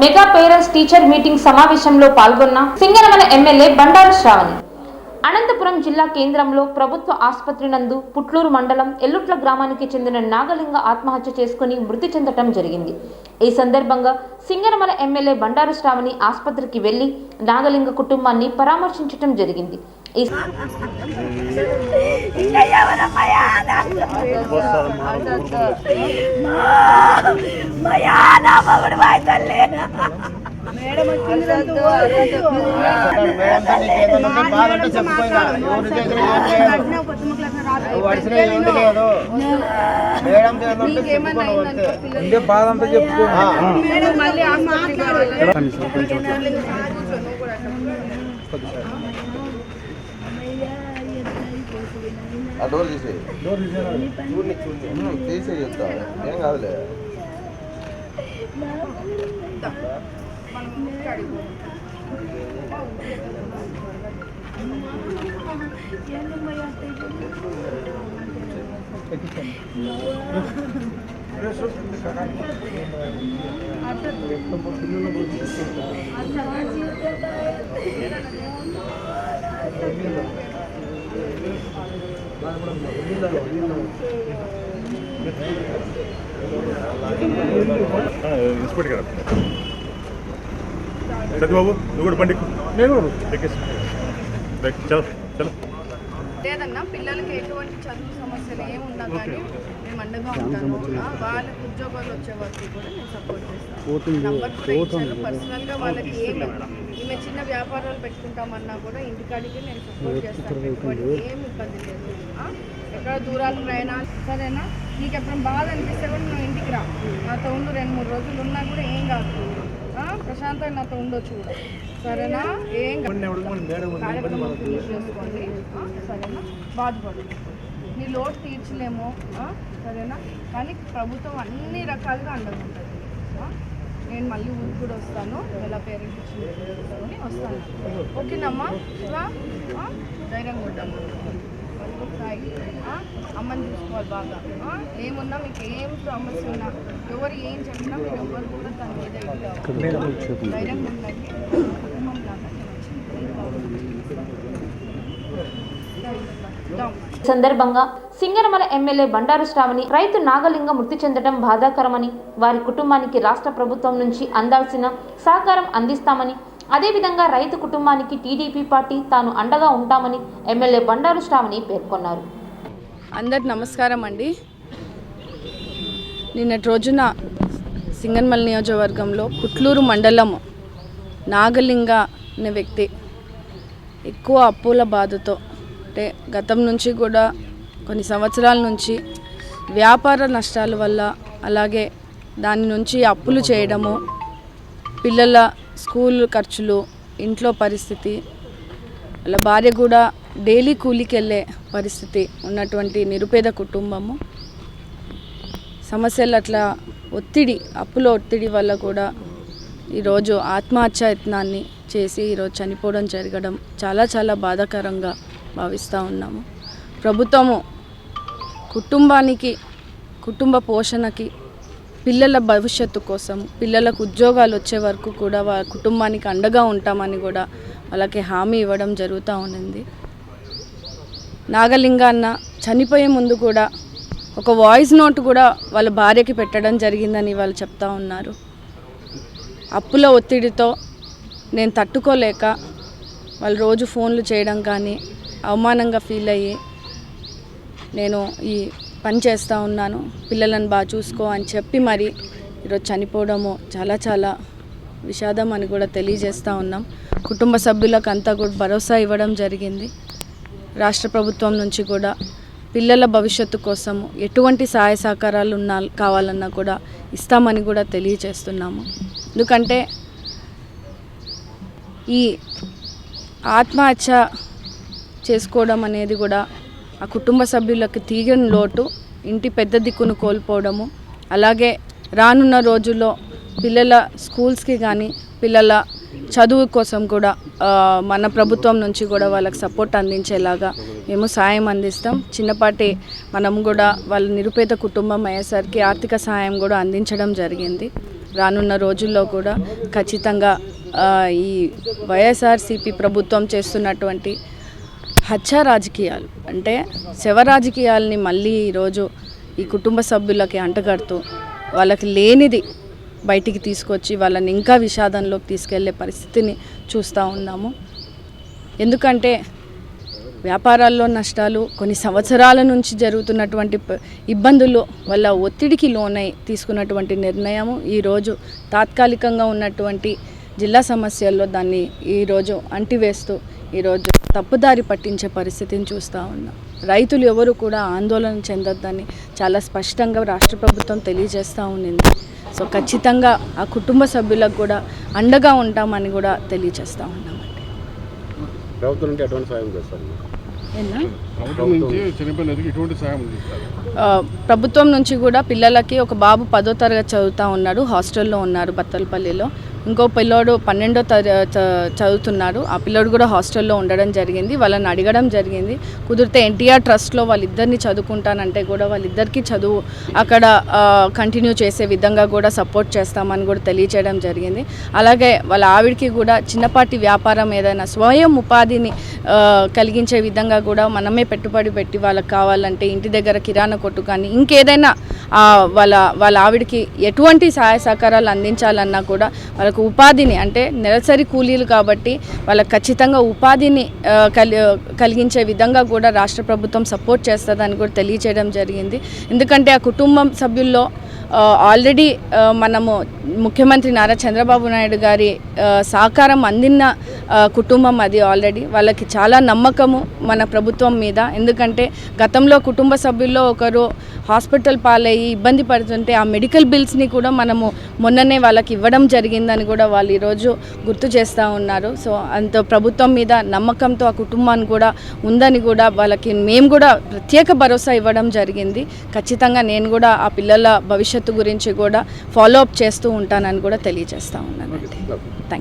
Mega parents teacher meeting సమావేశంలో పాల్గొన్న Singanamala MLA Bandaru Shravani. Anantapuram జిల్లా కేంద్రంలో ప్రభుత్వ ఆసుపత్రి నందు పుట్లూరు మండలం ఎల్లుట్ల గ్రామానికి చెందిన నాగలింగ ఆత్మహత్య చేసుకుని మృతి చెందటం జరిగింది. ఈ సందర్భంగా సింగనమల ఎమ్మెల్యే బండారు శ్రావణి ఆసుపత్రికి వెళ్లి నాగలింగ కుటుంబాన్ని పరామర్శించడం జరిగింది. డోర్ తీసే తీసే చెప్తా ఏం కాదులే. సత్యబాబు నువ్వు కూడా బండి లేదన్నా పిల్లలకి ఎటువంటి చదువు సమస్యలు ఏమి ఉన్నా కానీ మేము అండగా ఉంటాము. వాళ్ళకి ఉద్యోగాలు వచ్చే వరకు కూడా నేను సపోర్ట్ చేస్తాను. నంబర్ కూడా ఇచ్చాను. పర్సనల్గా వాళ్ళకి ఈమె చిన్న వ్యాపారాలు పెట్టుకుంటామన్నా కూడా ఇంటికాడికి నేను సపోర్ట్ చేస్తాను. పెట్టుబడి ఏమి ఇబ్బంది లేదు. ఎక్కడ దూరాలు ప్రయాణాలు సరేనా. నీకు ఎప్పుడు బాధ అనిపిస్తే కూడా నువ్వు ఇంటికి రా. నాతో ఉండు 2-3 రోజులు ఉన్నా కూడా ఏం కాదు. ప్రశాంతంగా నాతో ఉండొచ్చు కూడా సరేనా. ఏం కార్యక్రమం ఫినిష్ చేసుకోండి సరేనా. బాధపడు నీ లోటు తీర్చలేము సరేనా. కానీ ప్రభుత్వం అన్ని రకాలుగా అండగా ఉంటుంది. నేను మళ్ళీ ఊరికి కూడా వస్తాను. ఎలా పేరెంట్ తీసుకొని వస్తాను. ఓకేనమ్మా. ధైర్యంగా ఉంటాము. అమ్మని చూసుకోవాలి బాగా. ఏమున్నా మీకు ఏం సమస్య ఉన్నా ఎవరు ఏం చెప్పినా మీరు ఎవరు కూడా తన మీద ధైర్యంగా ఉండండి. కుటుంబం సందర్భంగా సింగనమల ఎమ్మెల్యే బండారు శ్రావణి రైతు నాగలింగ మృతి చెందడం బాధాకరమని, వారి కుటుంబానికి రాష్ట్ర ప్రభుత్వం నుంచి అందాల్సిన సహకారం అందిస్తామని, అదేవిధంగా రైతు కుటుంబానికి టీడీపీ పార్టీ తాను అండగా ఉంటామని ఎమ్మెల్యే బండారు శ్రావణి పేర్కొన్నారు. అందరికి నమస్కారం అండి. నిన్నటి రోజున సింగనమల నియోజకవర్గంలో పుట్లూరు మండలం నాగలింగ అనే వ్యక్తి ఎక్కువ అప్పుల బాధతో, అంటే గతం నుంచి కూడా కొన్ని సంవత్సరాల నుంచి వ్యాపార నష్టాల వల్ల, అలాగే దాని నుంచి అప్పులు చేయడము, పిల్లల స్కూల్ ఖర్చులు, ఇంట్లో పరిస్థితి, అలా భార్య కూడా డైలీ కూలికి వెళ్ళే పరిస్థితి ఉన్నటువంటి నిరుపేద కుటుంబము. సమస్యలు అట్లా ఒత్తిడి, అప్పుల ఒత్తిడి వల్ల కూడా ఈరోజు ఆత్మహత్య యత్నాన్ని చేసి ఈరోజు చనిపోవడం జరగడం చాలా చాలా బాధాకరంగా భావిస్తూ ఉన్నాము. ప్రభుత్వము కుటుంబానికి, కుటుంబ పోషణకి, పిల్లల భవిష్యత్తు కోసం, పిల్లలకు ఉద్యోగాలు వచ్చే వరకు కూడా వాళ్ళ కుటుంబానికి అండగా ఉంటామని కూడా వాళ్ళకి హామీ ఇవ్వడం జరుగుతూ ఉంది. నాగలింగన్న చనిపోయే ముందు కూడా ఒక వాయిస్ నోట్ కూడా వాళ్ళ భార్యకి పెట్టడం జరిగిందని వాళ్ళు చెప్తా ఉన్నారు. అప్పుల ఒత్తిడితో నేను తట్టుకోలేక వాళ్ళు రోజు ఫోన్లు చేయడం కానీ అవమానంగా ఫీల్ అయ్యి నేను ఈ పని చేస్తూ ఉన్నాను, పిల్లలను బాగా చూసుకో అని చెప్పి మరి ఈరోజు చనిపోవడము చాలా చాలా విషాదం అని కూడా తెలియజేస్తూ ఉన్నాం. కుటుంబ సభ్యులకు అంతా కూడా భరోసా ఇవ్వడం జరిగింది. రాష్ట్ర ప్రభుత్వం నుంచి కూడా పిల్లల భవిష్యత్తు కోసము ఎటువంటి సహాయ సహకారాలు కావాలన్నా కూడా ఇస్తామని కూడా తెలియజేస్తున్నాము. ఎందుకంటే ఈ ఆత్మహత్య చేసుకోవడం అనేది కూడా ఆ కుటుంబ సభ్యులకు తీగని లోటు, ఇంటి పెద్ద దిక్కును కోల్పోవడము, అలాగే రానున్న రోజుల్లో పిల్లల స్కూల్స్కి కానీ పిల్లల చదువు కోసం కూడా మన ప్రభుత్వం నుంచి కూడా వాళ్ళకి సపోర్ట్ అందించేలాగా మేము సాయం అందిస్తాం. చిన్నపాటి మనం కూడా వాళ్ళ నిరుపేద కుటుంబం అయ్యేసరికి ఆర్థిక సహాయం కూడా అందించడం జరిగింది. రానున్న రోజుల్లో కూడా ఖచ్చితంగా ఈ వైఎస్ఆర్సీపీ ప్రభుత్వం చేస్తున్నటువంటి హత్య రాజకీయాలు అంటే శవ రాజకీయాలని మళ్ళీ ఈరోజు ఈ కుటుంబ సభ్యులకి అంటగడుతూ వాళ్ళకి లేనిది బయటికి తీసుకొచ్చి వాళ్ళని ఇంకా విషాదంలోకి తీసుకెళ్లే పరిస్థితిని చూస్తూ ఉన్నాము. ఎందుకంటే వ్యాపారాల్లో నష్టాలు, కొన్ని సంవత్సరాల నుంచి జరుగుతున్నటువంటి ఇబ్బందులు వల్ల ఒత్తిడికి లోనై తీసుకున్నటువంటి నిర్ణయము ఈరోజు తాత్కాలికంగా ఉన్నటువంటి జిల్లా సమస్యల్లో దాన్ని ఈరోజు అంటివేస్తూ ఈరోజు తప్పుదారి పట్టించే పరిస్థితిని చూస్తూ ఉన్నాం. రైతులు ఎవరు కూడా ఆందోళన చెందొద్దని చాలా స్పష్టంగా రాష్ట్ర ప్రభుత్వం తెలియజేస్తూ ఉండింది. సో ఖచ్చితంగా ఆ కుటుంబ సభ్యులకు కూడా అండగా ఉంటామని కూడా తెలియజేస్తూ ఉన్నామండి. ప్రభుత్వం నుంచి కూడా పిల్లలకి ఒక బాబు 10వ తరగతి చదువుతూ ఉన్నాడు, హాస్టల్లో ఉన్నారు బత్తలపల్లిలో. ఇంకో పిల్లోడు 12వ చదువుతున్నారు. ఆ పిల్లోడు కూడా హాస్టల్లో ఉండడం జరిగింది. వాళ్ళని అడగడం జరిగింది, కుదిరితే ఎన్టీఆర్ ట్రస్ట్లో వాళ్ళిద్దరిని చదువుకుంటానంటే కూడా వాళ్ళిద్దరికీ చదువు అక్కడ కంటిన్యూ చేసే విధంగా కూడా సపోర్ట్ చేస్తామని కూడా తెలియజేయడం జరిగింది. అలాగే వాళ్ళ ఆవిడకి కూడా చిన్నపాటి వ్యాపారం ఏదైనా స్వయం ఉపాధిని కలిగించే విధంగా కూడా మనమే పెట్టుబడి పెట్టి వాళ్ళకి కావాలంటే ఇంటి దగ్గర కిరాణా కొట్టు కానీ ఇంకేదైనా వాళ్ళ ఆవిడకి ఎటువంటి సహాయ సహకారాలు అందించాలన్నా కూడా వాళ్ళకు ఉపాధిని అంటే నెలసరి కూలీలు కాబట్టి వాళ్ళకి ఖచ్చితంగా ఉపాధిని కలిగించే విధంగా కూడా రాష్ట్ర ప్రభుత్వం సపోర్ట్ చేస్తుందని కూడా తెలియజేయడం జరిగింది. ఎందుకంటే ఆ కుటుంబం సభ్యుల్లో ఆల్రెడీ మనము ముఖ్యమంత్రి నారా చంద్రబాబు నాయుడు గారి సహకారం అందిన కుటుంబం అది. ఆల్రెడీ వాళ్ళకి చాలా నమ్మకము మన ప్రభుత్వం మీద. ఎందుకంటే గతంలో కుటుంబ సభ్యుల్లో ఒకరు హాస్పిటల్ పాలయ్యి ఇబ్బంది పడుతుంటే ఆ మెడికల్ బిల్స్ని కూడా మనము మొన్ననే వాళ్ళకి ఇవ్వడం జరిగిందని కూడా వాళ్ళు ఈరోజు గుర్తు చేస్తూ ఉన్నారు. సో అంత ప్రభుత్వం మీద నమ్మకంతో ఆ కుటుంబాన్ని కూడా ఉందని కూడా వాళ్ళకి మేము కూడా ప్రత్యేక భరోసా ఇవ్వడం జరిగింది. ఖచ్చితంగా నేను కూడా ఆ పిల్లల భవిష్యత్తు గురించి కూడా ఫాలో అప్ చేస్తూ ఉంటానని కూడా తెలియజేస్తూ ఉన్నానండి. Thank you.